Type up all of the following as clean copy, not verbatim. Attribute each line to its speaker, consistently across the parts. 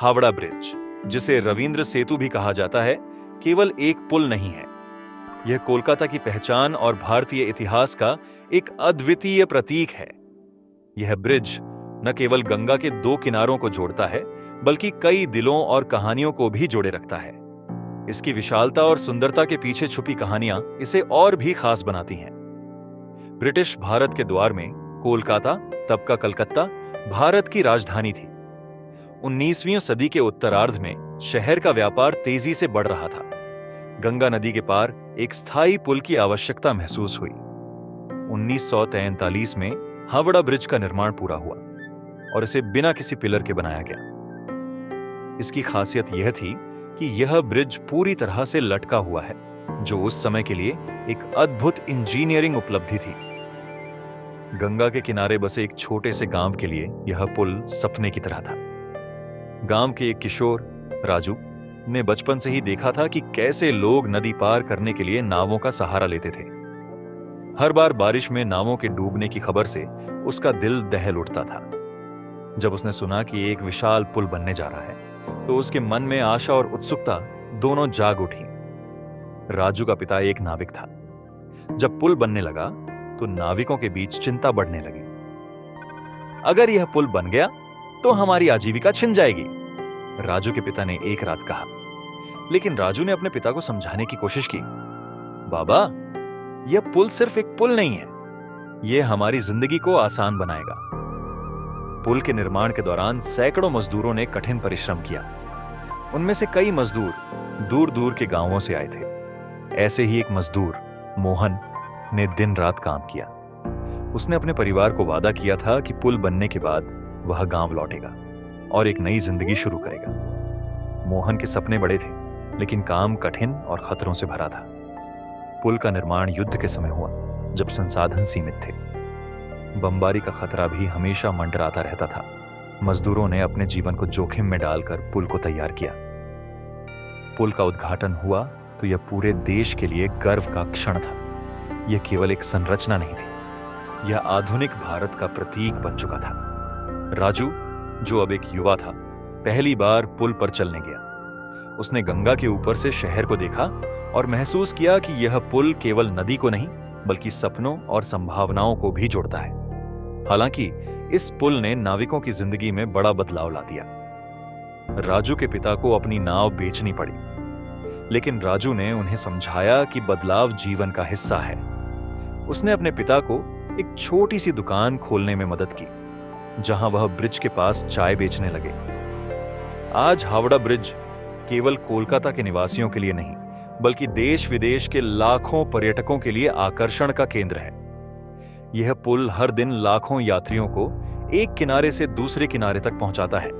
Speaker 1: Howrah bridge, जिसे रविंद्र सेतु भी कहा जाता है, केवल एक पुल नहीं है। यह कोलकाता की पहचान और भारतीय इतिहास का एक अद्वितीय प्रतीक है। यह ब्रिज न केवल गंगा के दो किनारों को जोड़ता है, बल्कि कई दिलों और कहानियों को भी जोड़े रखता है। इसकी विशालता और सुंदरता के पीछे छुपी कहानियां इसे और भी खास बनाती हैं। ब्रिटिश भारत के द्वार में कोलकाता, तब का कलकत्ता, भारत की राजधानी थी। 19वीं सदी के उत्तरार्ध में शहर का व्यापार तेजी से बढ़ रहा था। गंगा नदी के पार एक स्थायी पुल की आवश्यकता महसूस हुई। 1943 में हावड़ा ब्रिज का निर्माण पूरा हुआ और इसे बिना किसी पिलर के बनाया गया। इसकी खासियत यह थी कि यह ब्रिज पूरी तरह से लटका हुआ है, जो उस समय के लिए एक अद्भुत इंजीनियरिंग उपलब्धि थी। गंगा के किनारे बसे एक छोटे से गांव के लिए यह पुल सपने की तरह था। गांव के एक किशोर राजू ने बचपन से ही देखा था कि कैसे लोग नदी पार करने के लिए नावों का सहारा लेते थे। हर बार बारिश में नावों के डूबने की खबर से उसका दिल दहल उठता था। जब उसने सुना कि एक विशाल पुल बनने जा रहा है, तो उसके मन में आशा और उत्सुकता दोनों जाग उठी। राजू का पिता एक नाविक था। जब पुल बनने लगा, तो नाविकों के बीच चिंता बढ़ने लगी। अगर यह पुल बन गया, तो हमारी आजीविका छिन जाएगी, राजू के पिता ने एक रात कहा। लेकिन राजू ने अपने पिता को समझाने की कोशिश की। बाबा, यह पुल सिर्फ एक पुल नहीं है, यह हमारी जिंदगी को आसान बनाएगा। पुल के निर्माण के दौरान सैकड़ों मजदूरों ने कठिन परिश्रम किया। उनमें से कई मजदूर दूर दूर के गांवों से आए थे। ऐसे ही एक मजदूर मोहन ने दिन रात काम किया। उसने अपने परिवार को वादा किया था कि पुल बनने के बाद वह गांव लौटेगा और एक नई जिंदगी शुरू करेगा। मोहन के सपने बड़े थे, लेकिन काम कठिन और खतरों से भरा था। पुल का निर्माण युद्ध के समय हुआ, जब संसाधन सीमित थे। बमबारी का खतरा भी हमेशा मंडराता रहता था। मजदूरों ने अपने जीवन को जोखिम में डालकर पुल को तैयार किया। पुल का उद्घाटन हुआ तो यह पूरे देश के लिए गर्व का क्षण था। यह केवल एक संरचना नहीं थी, यह आधुनिक भारत का प्रतीक बन चुका था। राजू, जो अब एक युवा था, पहली बार पुल पर चलने गया। उसने गंगा के ऊपर से शहर को देखा और महसूस किया कि यह पुल केवल नदी को नहीं, बल्कि सपनों और संभावनाओं को भी जोड़ता है। हालांकि इस पुल ने नाविकों की जिंदगी में बड़ा बदलाव ला दिया। राजू के पिता को अपनी नाव बेचनी पड़ी, लेकिन राजू ने उन्हें समझाया कि बदलाव जीवन का हिस्सा है। उसने अपने पिता को एक छोटी सी दुकान खोलने में मदद की, जहां वह ब्रिज के पास चाय बेचने लगे। आज हावड़ा ब्रिज केवल कोलकाता के निवासियों के लिए नहीं, बल्कि देश विदेश के लाखों पर्यटकों के लिए आकर्षण का केंद्र है। यह पुल हर दिन लाखों यात्रियों को एक किनारे से दूसरे किनारे तक पहुंचाता है।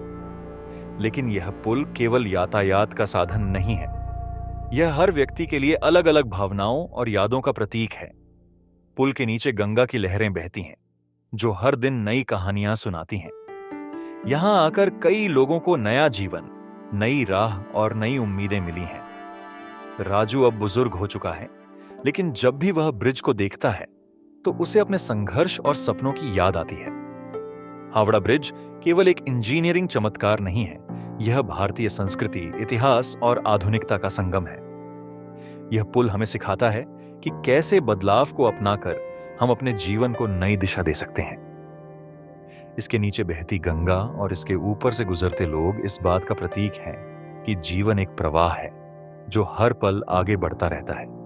Speaker 1: लेकिन यह पुल केवल यातायात का साधन नहीं है, यह हर व्यक्ति के लिए अलग अलग भावनाओं और यादों का प्रतीक है। पुल के नीचे गंगा की लहरें बहती हैं, जो हर दिन नई कहानियां सुनाती हैं। यहां आकर कई लोगों को नया जीवन, नई राह और नई उम्मीदें मिली हैं। राजू अब बुजुर्ग हो चुका है, लेकिन जब भी वह ब्रिज को देखता है, तो उसे अपने संघर्ष और सपनों की याद आती है। हावड़ा ब्रिज केवल एक इंजीनियरिंग चमत्कार नहीं है, यह भारतीय संस्कृति, इतिहास और आधुनिकता का संगम है। यह पुल हमें सिखाता है कि कैसे बदलाव को अपनाकर हम अपने जीवन को नई दिशा दे सकते हैं। इसके नीचे बहती गंगा और इसके ऊपर से गुजरते लोग इस बात का प्रतीक हैं कि जीवन एक प्रवाह है, जो हर पल आगे बढ़ता रहता है।